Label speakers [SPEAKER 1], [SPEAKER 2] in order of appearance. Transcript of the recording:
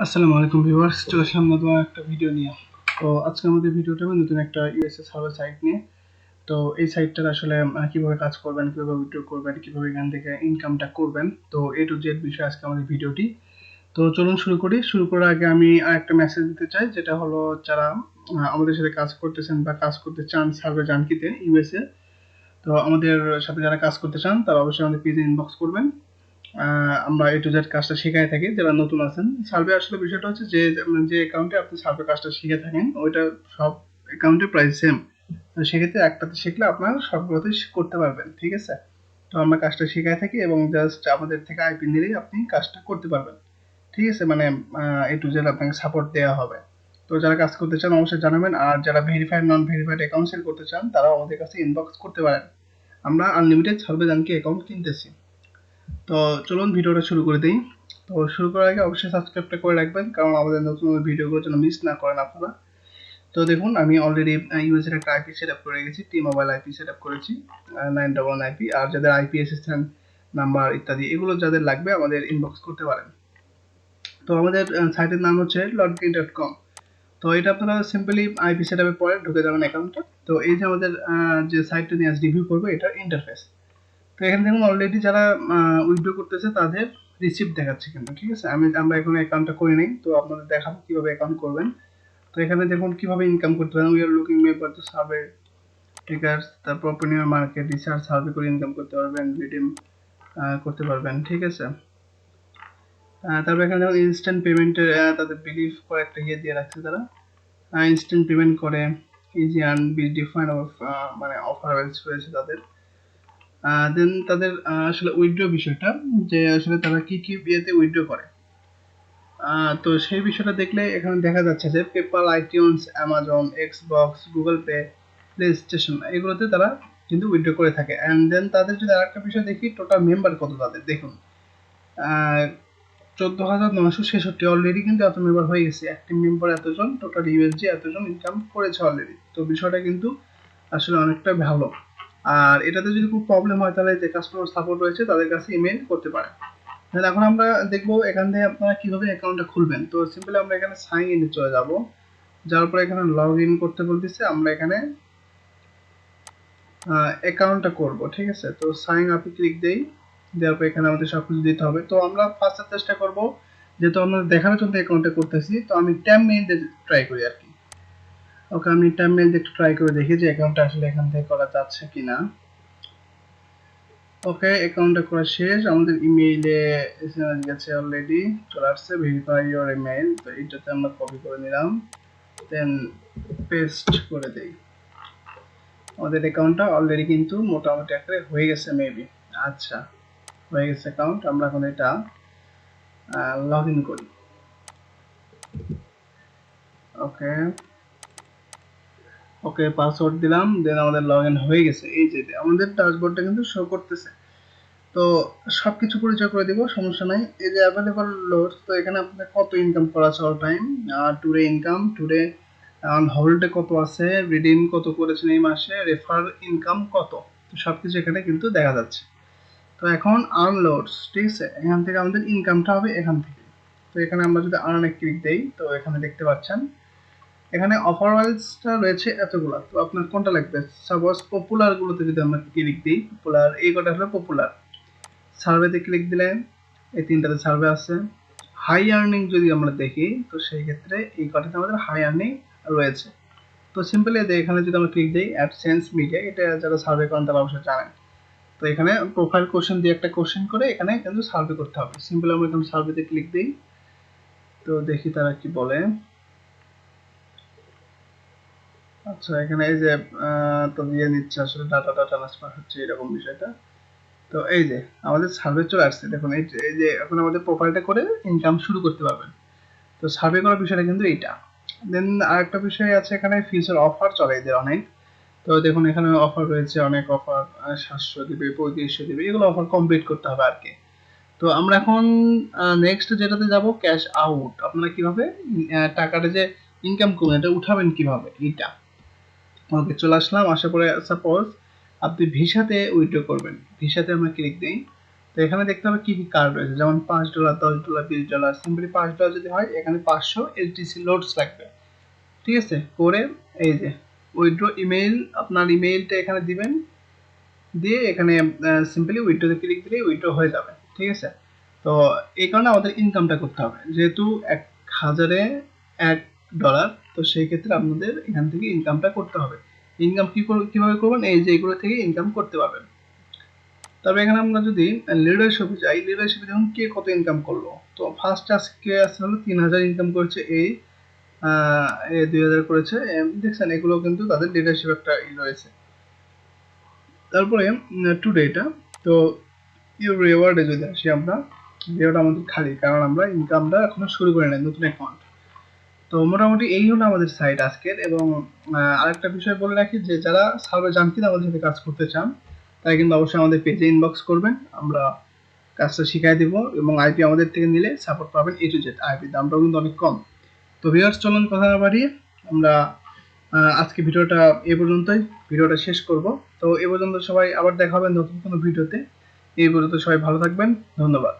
[SPEAKER 1] আসসালামু আলাইকুম ভিউয়ার্স, চলে আসলাম নতুন একটা ভিডিও নিয়ে। তো আজকে আমাদের ভিডিওটা হবে নতুন একটা ইউএসএ সার্ভার সাইট নিয়ে। তো এই সাইটটার আসলে কিভাবে কাজ করবেন, কিভাবে উইথড্র করবেন, কিভাবে এখান থেকে ইনকামটা করবেন, তো এ টু জেড বিষয় আজকে আমাদের ভিডিওটি। তো চলুন শুরু করি। শুরু করার আগে আমি একটা মেসেজ দিতে চাই, যেটা হলো যারা আমাদের সাথে কাজ করতেছেন বা কাজ করতে চান সার্ভার জানকিতে ইউএসএ, তো আমাদের সাথে যারা কাজ করতে চান তারা অবশ্যই আমাদের পেজে ইনবক্স করবেন। আমরা এ টু জেড কাজটা শেখাই থাকি যারা নতুন আছেন। সার্ভে আসলে বিষয়টা হচ্ছে যে যে অ্যাকাউন্টে আপনি সার্ভে কাজটা শিখে থাকেন ওইটা সব অ্যাকাউন্টে প্রায় সেম। তো সেক্ষেত্রে একটাতে শিখলে আপনারা সবগুলোতেই করতে পারবেন, ঠিক আছে? তো আমরা কাজটা শেখাই থাকি এবং জাস্ট আমাদের থেকে আইপি নিলেই আপনি কাজটা করতে পারবেন, ঠিক আছে? মানে এ টু জেড আপনাকে সাপোর্ট দেওয়া হবে। তো যারা কাজ করতে চান অবশ্যই জানাবেন, আর যারা ভেরিফাইড নন ভেরিফাইড অ্যাকাউন্ট সেল করতে চান তারা আমাদের কাছে ইনবক্স করতে পারেন। আমরা আনলিমিটেড সার্ভে জানকি অ্যাকাউন্ট কিনতেছি। তো চলুন ভিডিওটা শুরু করে দিই। তো শুরু করার আগে অবশ্যই সাবস্ক্রাইবটা করে রাখবেন, কারণ আমাদের নতুন ভিডিওগুলো যেন মিস না করেন আপনারা। তো দেখুন আমি অলরেডি ইউএস এর একটা আইপি সেটআপ করে গেছি, টি মোবাইল আইপি সেটআপ করেছি 911 আইপি। আর যাদের আইপি অ্যাসিস্ট্যান্ট নাম্বার ইত্যাদি এগুলো যাদের লাগবে আমাদের ইনবক্স করতে পারেন। তো আমাদের সাইটের নাম হচ্ছে lootgain.com। তো এটা আপনারা সিম্পলি আইপি সেটআপের পরে ঢুকে যাবেন অ্যাকাউন্টে। তো এই যে আমাদের যে সাইটটা নিয়ে আজ রিভিউ করবো এটার ইন্টারফেস। তো এখানে দেখুন অলরেডি যারা উইথড্র করতেছে তাদের রিসিপ্ট দেখাচ্ছে কিন্তু, ঠিক আছে? আমরা এখন অ্যাকাউন্টটা করে নিই, তো আপনাদের দেখাবো কিভাবে অ্যাকাউন্ট করবেন। তো এখানে দেখুন কিভাবে ইনকাম করতে পারেন। We are looking member to survey triggers, তারপর open your market research, survey করে ইনকাম করতে পারবেন, রিডিম করতে পারবেন, ঠিক আছে? তারপর এখানে দেখুন ইনস্ট্যান্ট পেমেন্টের তাদের বিলিভ করে একটা ইয়ে দিয়ে রাখছে তারা। ইনস্ট্যান্ট পেমেন্ট করে ইজি আর্ন বি ডিফাইন মানে অফার রয়েছে তাদের। দেন তাদের আসলে উইথড্র বিষয়টা, যে আসলে তারা কি কি ইয়েতে উইথড্র করে। তো সেই বিষয়টা দেখলে এখানে দেখা যাচ্ছে যে PayPal, iTunes, Amazon, Xbox, Google pay, play station এগুলোতে তারা কিন্তু উইথড্র করে থাকে। অ্যান্ড দেন তাদের যদি আরেকটা বিষয় দেখি, টোটাল মেম্বার কত তাদের দেখুন, 14,966 অলরেডি কিন্তু এত মেম্বার হয়ে গেছে। অ্যাক্টিভ মেম্বার এতজন, টোটাল ইউএসজি এতজন ইনকাম করেছে অলরেডি। তো বিষয়টা কিন্তু আসলে অনেকটা ভালো। আর এটাতে যদি কোনো প্রবলেম হয় তাহলে যে কাস্টমার সাপোর্ট রয়েছে তাদের কাছে ইমেল করতে পারেন। এখন আমরা দেখবো এখান থেকে আপনারা কিভাবে অ্যাকাউন্টটা খুলবেন। তো সিম্পলি আমরা এখানে সাইন ইনে চলে যাব, যাওয়ার পরে এখানে লগ ইন করতে বলতেছে, আমরা এখানে অ্যাকাউন্টটা করব, ঠিক আছে? তো সাইন আপে ক্লিক দেই, দেওয়ার পর এখানে আমাদের সবকিছু দিতে হবে। তো আমরা ফার্স্টে চেষ্টা করব, যেহেতু আমরা দেখানোর জন্য অ্যাকাউন্টটা করতেছি, তো আমি 10 মিনিট ট্রাই করি আর কি। ওকে, আমি 10 মিনিট একটু ট্রাই করে দেখি যে অ্যাকাউন্টটা আসলে এখান থেকে করা যাচ্ছে কিনা। ওকে, অ্যাকাউন্টটা করা শেষ। আমাদের ইমেইলে এসএমএস গেছে অলরেডি, চলে আসছে ভেরিফাই ইওর ইমেইল। তো এটাতে আমরা কপি করে নিলাম, দেন পেস্ট করে দেই। আমাদের অ্যাকাউন্টটা অলরেডি কিন্তু মোটামুটি একটা হয়ে গেছে মেবি। আচ্ছা, হয়ে গেছে অ্যাকাউন্ট। আমরা এখন এটা লগ ইন করি। ওকে ওকে, পাসওয়ার্ড দিলাম, দেন আমাদের লগ ইন হয়ে গেছে। এই যে আমাদের ড্যাশবোর্ডটা কিন্তু শো করতেছে। তো সবকিছু পরিচয় করে দিব, সমস্যা নাই। এই যে অ্যাভেলেবল লোড, তো এখানে আপনাদের কত ইনকাম করা আছে all time, today income, today on হোল্ডে কত আছে, রিডিম কত করেছেন এই মাসে, রেফার ইনকাম কত, তো সবকিছু এখানে কিন্তু দেখা যাচ্ছে। তো এখন আর্ন লোডস, ঠিক আছে? এখান থেকে আমাদের ইনকামটা হবে এখান থেকে। তো এখানে আমরা যদি আর্নে ক্লিক দেই, তো এখানে দেখতে পাচ্ছেন এখানে অফার ওয়াইজটা রয়েছে এতগুলা। তো আপনার কোনটা লাগবে? সাপোজ পপুলার গুলোতে যদি আমরা ক্লিক দিই, পপুলার এই কটা হলো পপুলার। সার্ভেতে ক্লিক দিলেন, এই তিনটাতে সার্ভে আছে। হাই আর্নিং যদি আমরা দেখি, তো সেই ক্ষেত্রে এই কটাতে আমাদের হাই আর্নিং রয়েছে। তো সিম্পলি এখানে যদি আমরা ক্লিক দিই অ্যাডসেন্স মিডিয়া, এটা যারা সার্ভে করেন তারা অবশ্যই জানেন। তো এখানে প্রোফাইল কোশ্চেন দিয়ে একটা কোশ্চেন করে এখানে কিন্তু সার্ভে করতে হবে। সিম্পলি আমরা এখানে সার্ভেতে ক্লিক দিই, তো দেখি তারা কি বলে। আচ্ছা, এখানে এই যে তো দিয়ে নিচ্ছে আসলে ডাটা ট্রান্সফার হচ্ছে এরকম বিষয়টা। তো এই যে আমাদের সার্ভে চলে আসছে, দেখুন এই যে এখন আমাদের প্রোফাইলটা করে ইনকাম শুরু করতে পারবেন। তো সার্ভে করার বিষয়টা কিন্তু এইটা। দেন আরেকটা বিষয় আছে, এখানে ফিউচার অফার চলে এদের অনেক। তো দেখুন এখানে অফার রয়েছে, অনেক অফার, 700 দিবে, 3500 দিবে, এগুলো অফার কমপ্লিট করতে হবে আর কি। তো আমরা এখন নেক্সট যেটাতে যাব, ক্যাশ আউট। আপনারা কিভাবে টাকাটা যে ইনকাম করবেন এটা উঠাবেন কিভাবে, এইটা। ওকে, চলে আসলাম। আশা করে সাপোজ আপনি ভিসাতে উইথড্র করবেন, ভিসাতে আমরা ক্লিক দিই। তো এখানে দেখতে হবে কি কি কার্ড রয়েছে, যেমন $5, $10, $20। সিম্পলি $5 যদি হয় এখানে 500 এলটিসি লোডস লাগবে, ঠিক আছে। করে এই যে উইথড্র ইমেইল, আপনার ইমেইলটা এখানে দিবেন, দিয়ে এখানে সিম্পলি উইথড্রোতে ক্লিক দিলে উইথড্র হয়ে যাবে, ঠিক আছে। তো এই কারণে আমাদের ইনকামটা করতে হবে, যেহেতু 1000-এ $1, তো সেই ক্ষেত্রে আপনাদের এখান থেকে ইনকামটা করতে হবে। ইনকাম কিভাবে করবেন, এই যে এগুলো থেকে ইনকাম করতে পারবেন। তবে এখানে আমরা যদি লিডারশিপে যাই, লিডারশিপে দেখুন কে কত ইনকাম করলো। তো ফার্স্ট আজকে আসলে হলো 3000 ইনকাম করেছে, এই 2000 করেছে, দেখছেন এগুলো কিন্তু তাদের লিডারশিপ একটা রয়েছে। তারপরে টুডে এটা, তো ইউ রিওয়ার্ডে যদি আসি আমরা, রিওয়ার্ড আমাদের খালি, কারণ আমরা ইনকামটা এখনো শুরু করি নাই, নতুন অ্যাকাউন্ট। তো মোটামুটি এই হলো আমাদের সাইট আজকের। এবং আরেকটা বিষয় বলে রাখি যে যারা সার্ভে জানকিন আমাদের সাথে কাজ করতে চান তারা কিন্তু অবশ্যই আমাদের পেজে ইনবক্স করবেন, আমরা কাজটা শিখাই দিব। এবং আইপি আমাদের থেকে নিলে সাপোর্ট পাবেন A to Z। আইপি দামটাও কিন্তু অনেক কম। তো ভিউয়ার্স, চলুন কথা না বাড়িয়ে আমরা আজকে ভিডিওটা এ পর্যন্তই, ভিডিওটা শেষ করব। তো এ পর্যন্ত সবাই, আবার দেখা হবে নতুন কোনো ভিডিওতে। এই পর্যন্ত সবাই ভালো থাকবেন, ধন্যবাদ।